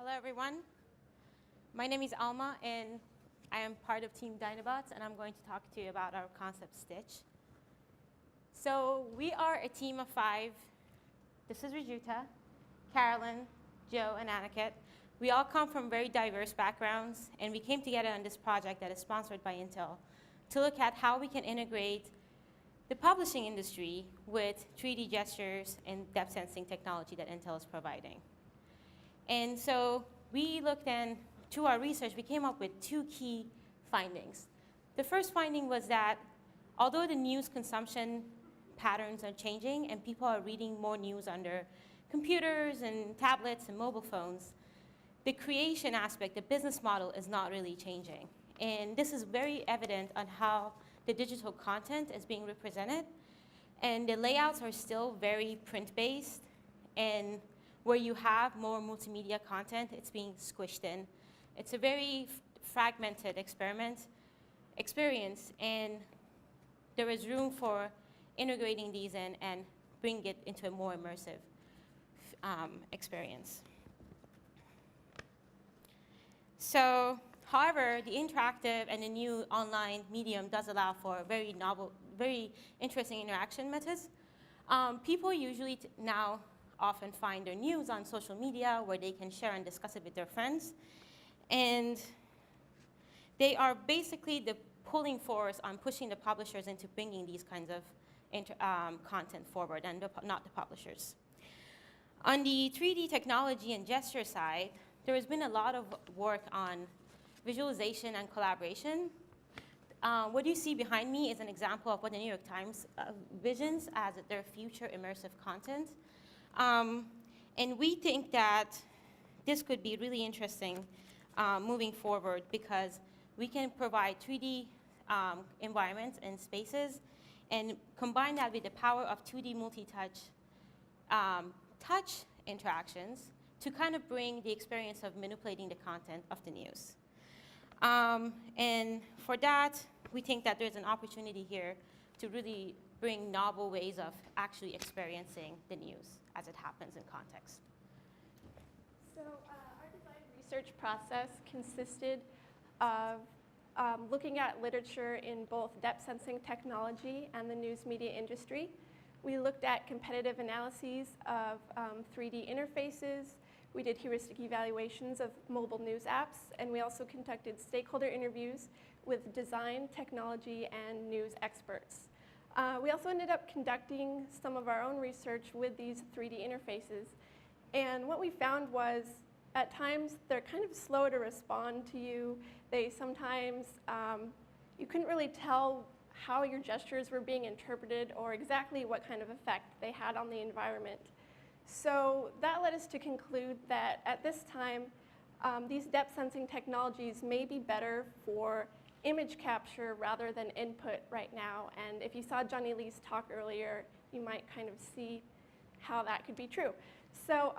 Hello, everyone. My name is Alma, and I am part of Team Dinobots, and I'm going to talk to you about our concept, Stitch. So we are a team of 5. This is Rajuta, Carolyn, Joe, and Aniket. We all come from very diverse backgrounds, and we came together on this project that is sponsored by Intel to look at how we can integrate the publishing industry with 3D gestures and depth sensing technology that Intel is providing. And so we looked into our research, we came up with 2 key findings. The first finding was that although the news consumption patterns are changing and people are reading more news on their computers and tablets and mobile phones, the creation aspect, the business model is not really changing. And this is very evident on how the digital content is being represented. And the layouts are still very print-based, and where you have more multimedia content, it's being squished in. It's a very fragmented experience, and there is room for integrating these in and bring it into a more immersive experience. So, however, the interactive and the new online medium does allow for very novel, very interesting interaction methods. People usually now often find their news on social media where they can share and discuss it with their friends. And they are basically the pulling force on pushing the publishers into bringing these kinds of content forward, and not the publishers. On the 3D technology and gesture side, there has been a lot of work on visualization and collaboration. What you see behind me is an example of what the New York Times visions as their future immersive content. And we think that this could be really interesting moving forward, because we can provide 3D environments and spaces and combine that with the power of 2D multi-touch touch interactions to kind of bring the experience of manipulating the content of the news. And for that, we think that there's an opportunity here to really bring novel ways of actually experiencing the news as it happens in context. So our design research process consisted of looking at literature in both depth sensing technology and the news media industry. We looked at competitive analyses of 3D interfaces. We did heuristic evaluations of mobile news apps, and we also conducted stakeholder interviews with design, technology, and news experts. We also ended up conducting some of our own research with these 3D interfaces. And what we found was, at times, they're kind of slow to respond to you. They sometimes, you couldn't really tell how your gestures were being interpreted or exactly what kind of effect they had on the environment. So that led us to conclude that at this time, these depth sensing technologies may be better for image capture rather than input right now. And if you saw Johnny Lee's talk earlier, you might kind of see how that could be true. So,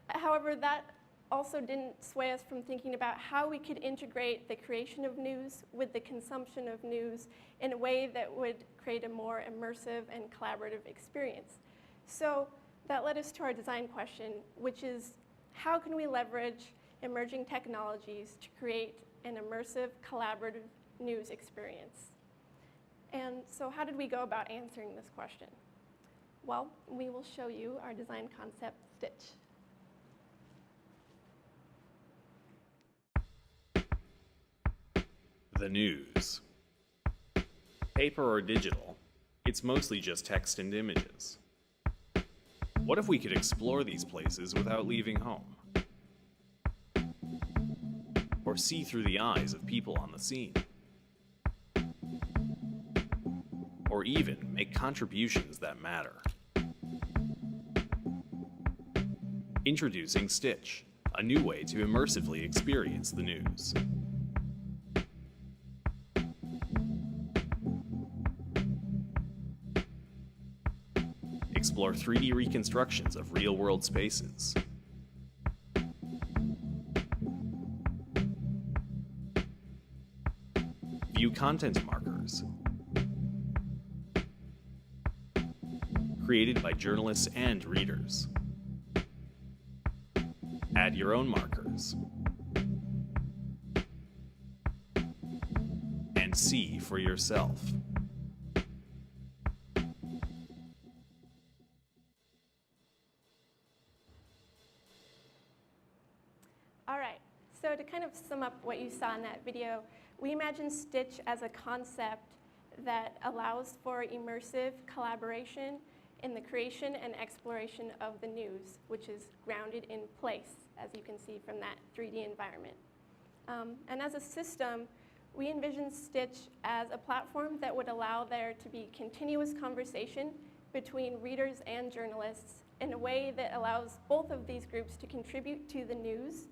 however, that also didn't sway us from thinking about how we could integrate the creation of news with the consumption of news in a way that would create a more immersive and collaborative experience. So that led us to our design question, which is, how can we leverage emerging technologies to create an immersive, collaborative news experience? And so how did we go about answering this question? Well, we will show you our design concept, Stitch. The news. Paper or digital, it's mostly just text and images. What if we could explore these places without leaving home? Or see through the eyes of people on the scene? Or even make contributions that matter? Introducing Stitch, a new way to immersively experience the news. Explore 3D reconstructions of real-world spaces. View content markers created by journalists and readers. Add your own markers. And see for yourself. All right, so to kind of sum up what you saw in that video, we imagine Stitch as a concept that allows for immersive collaboration in the creation and exploration of the news, which is grounded in place, as you can see from that 3D environment. And as a system, we envision Stitch as a platform that would allow there to be continuous conversation between readers and journalists in a way that allows both of these groups to contribute to the news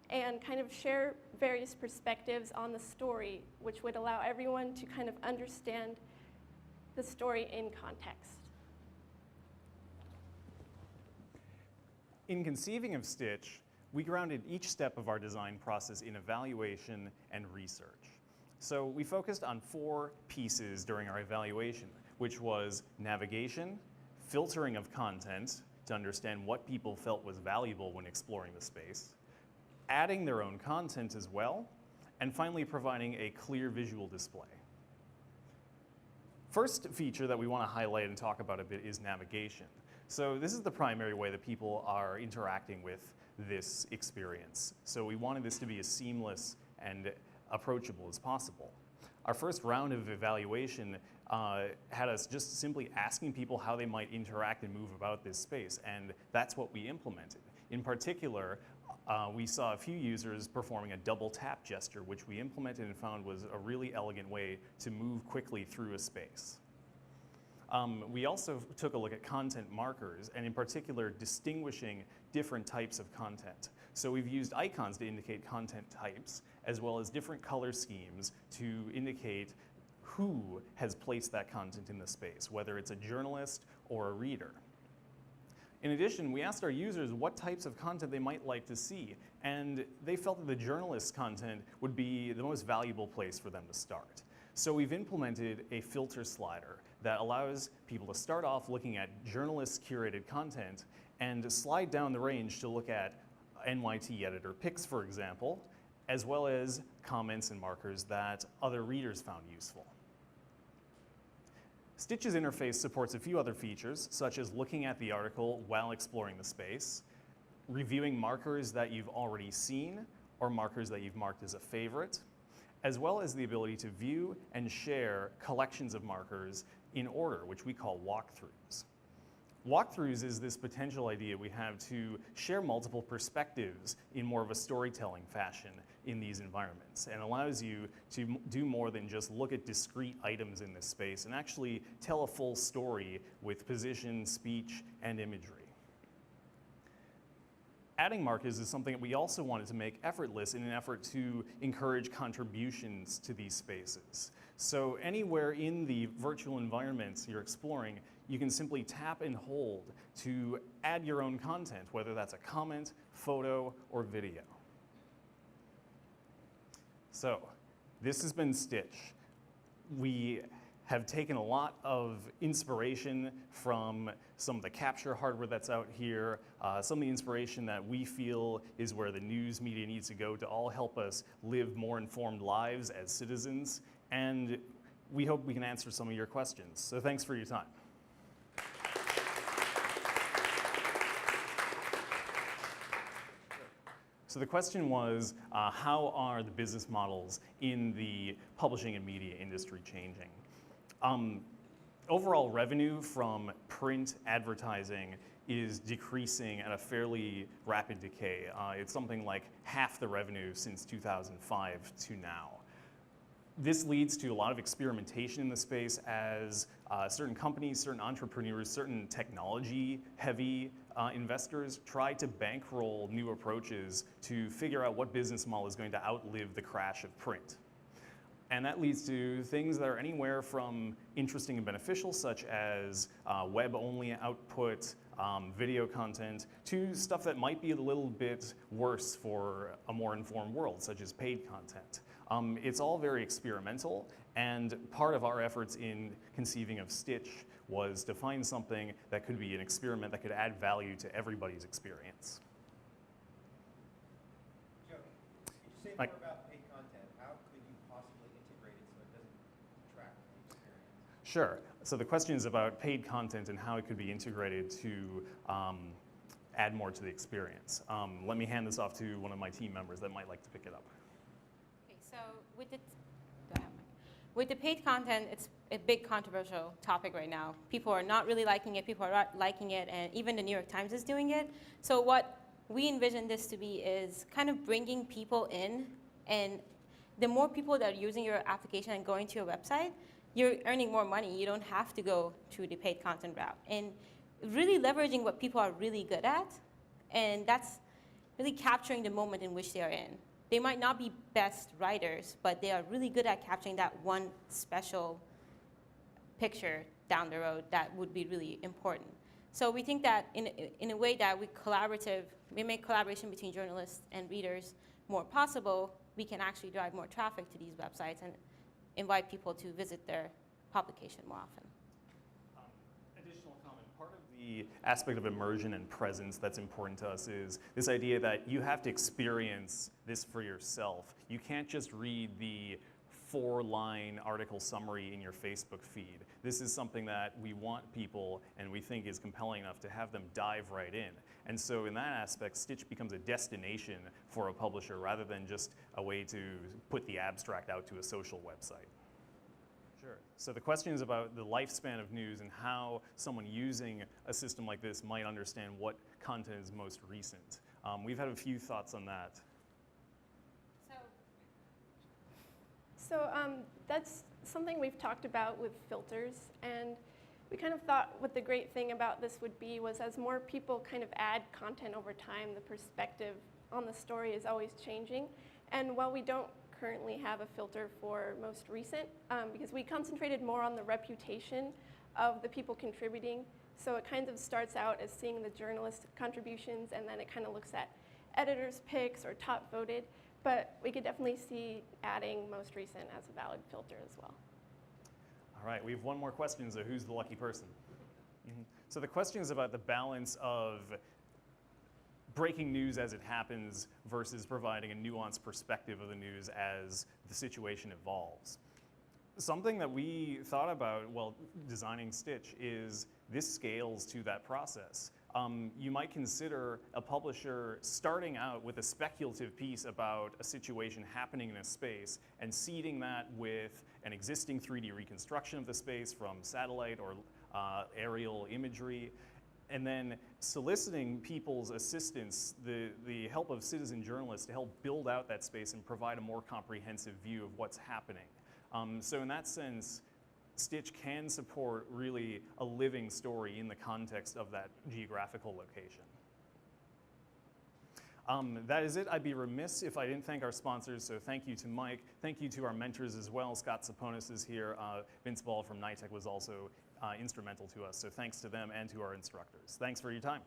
and kind of share various perspectives on the story, which would allow everyone to kind of understand the story in context. In conceiving of Stitch, we grounded each step of our design process in evaluation and research. So we focused on 4 pieces during our evaluation, which was navigation, filtering of content to understand what people felt was valuable when exploring the space, adding their own content as well, and finally providing a clear visual display. First feature that we want to highlight and talk about a bit is navigation. So this is the primary way that people are interacting with this experience. So we wanted this to be as seamless and approachable as possible. Our first round of evaluation had us just simply asking people how they might interact and move about this space, and that's what we implemented. In particular, we saw a few users performing a double tap gesture, which we implemented and found was a really elegant way to move quickly through a space. We also took a look at content markers, and in particular, distinguishing different types of content. So we've used icons to indicate content types, as well as different color schemes to indicate who has placed that content in the space, whether it's a journalist or a reader. In addition, we asked our users what types of content they might like to see, and they felt that the journalist's content would be the most valuable place for them to start. So we've implemented a filter slider that allows people to start off looking at journalist-curated content and slide down the range to look at NYT editor picks, for example, as well as comments and markers that other readers found useful. Stitch's interface supports a few other features, such as looking at the article while exploring the space, reviewing markers that you've already seen or markers that you've marked as a favorite, as well as the ability to view and share collections of markers in order, which we call walkthroughs. Walkthroughs is this potential idea we have to share multiple perspectives in more of a storytelling fashion in these environments, and allows you to do more than just look at discrete items in this space and actually tell a full story with position, speech, and imagery. Adding markers is something that we also wanted to make effortless in an effort to encourage contributions to these spaces. So anywhere in the virtual environments you're exploring, you can simply tap and hold to add your own content, whether that's a comment, photo, or video. So this has been Stitch. We have taken a lot of inspiration from some of the capture hardware that's out here, some of the inspiration that we feel is where the news media needs to go to all help us live more informed lives as citizens, and we hope we can answer some of your questions. So thanks for your time. So the question was, how are the business models in the publishing and media industry changing? Overall revenue from print advertising is decreasing at a fairly rapid decay. It's something like half the revenue since 2005 to now. This leads to a lot of experimentation in the space as certain companies, certain entrepreneurs, certain technology-heavy investors try to bankroll new approaches to figure out what business model is going to outlive the crash of print. And that leads to things that are anywhere from interesting and beneficial, such as web-only output, video content, to stuff that might be a little bit worse for a more informed world, such as paid content. It's all very experimental, and part of our efforts in conceiving of Stitch was to find something that could be an experiment that could add value to everybody's experience. say more about paid content? How could you possibly integrate it so it doesn't detract from the experience? Sure. So the question is about paid content and how it could be integrated to add more to the experience. Let me hand this off to one of my team members that might like to pick it up. Okay, so with the, go ahead, Mike. With the paid content, it's a big controversial topic right now. People are not really liking it, people are not liking it, and even the New York Times is doing it. So what we envision this to be is kind of bringing people in, and the more people that are using your application and going to your website, you're earning more money. You don't have to go through the paid content route. And really leveraging what people are really good at, and that's really capturing the moment in which they are in. They might not be best writers, but they are really good at capturing that one special picture down the road that would be really important. So we think that in a way that we make collaboration between journalists and readers more possible, we can actually drive more traffic to these websites and invite people to visit their publication more often. Additional comment, part of the aspect of immersion and presence that's important to us is this idea that you have to experience this for yourself. You can't just read the 4-line article summary in your Facebook feed. This is something that we want people and we think is compelling enough to have them dive right in. And so in that aspect, Stitch becomes a destination for a publisher rather than just a way to put the abstract out to a social website. Sure. So the question is about the lifespan of news and how someone using a system like this might understand what content is most recent. We've had a few thoughts on that. So that's something we've talked about with filters, and we kind of thought what the great thing about this would be was as more people kind of add content over time, the perspective on the story is always changing. And while we don't currently have a filter for most recent, because we concentrated more on the reputation of the people contributing, so it kind of starts out as seeing the journalist contributions, and then it kind of looks at editors' picks or top voted. But we could definitely see adding most recent as a valid filter as well. All right, we have one more question, so who's the lucky person? So the question is about the balance of breaking news as it happens versus providing a nuanced perspective of the news as the situation evolves. Something that we thought about while designing Stitch is this scales to that process. You might consider a publisher starting out with a speculative piece about a situation happening in a space and seeding that with an existing 3D reconstruction of the space from satellite or aerial imagery, and then soliciting people's assistance, the help of citizen journalists to help build out that space and provide a more comprehensive view of what's happening. So in that sense, Stitch can support really a living story in the context of that geographical location. That is it. I'd be remiss if I didn't thank our sponsors, so thank you to Mike. Thank you to our mentors as well. Scott Saponis is here. Vince Ball from NITEC was also instrumental to us, so thanks to them and to our instructors. Thanks for your time.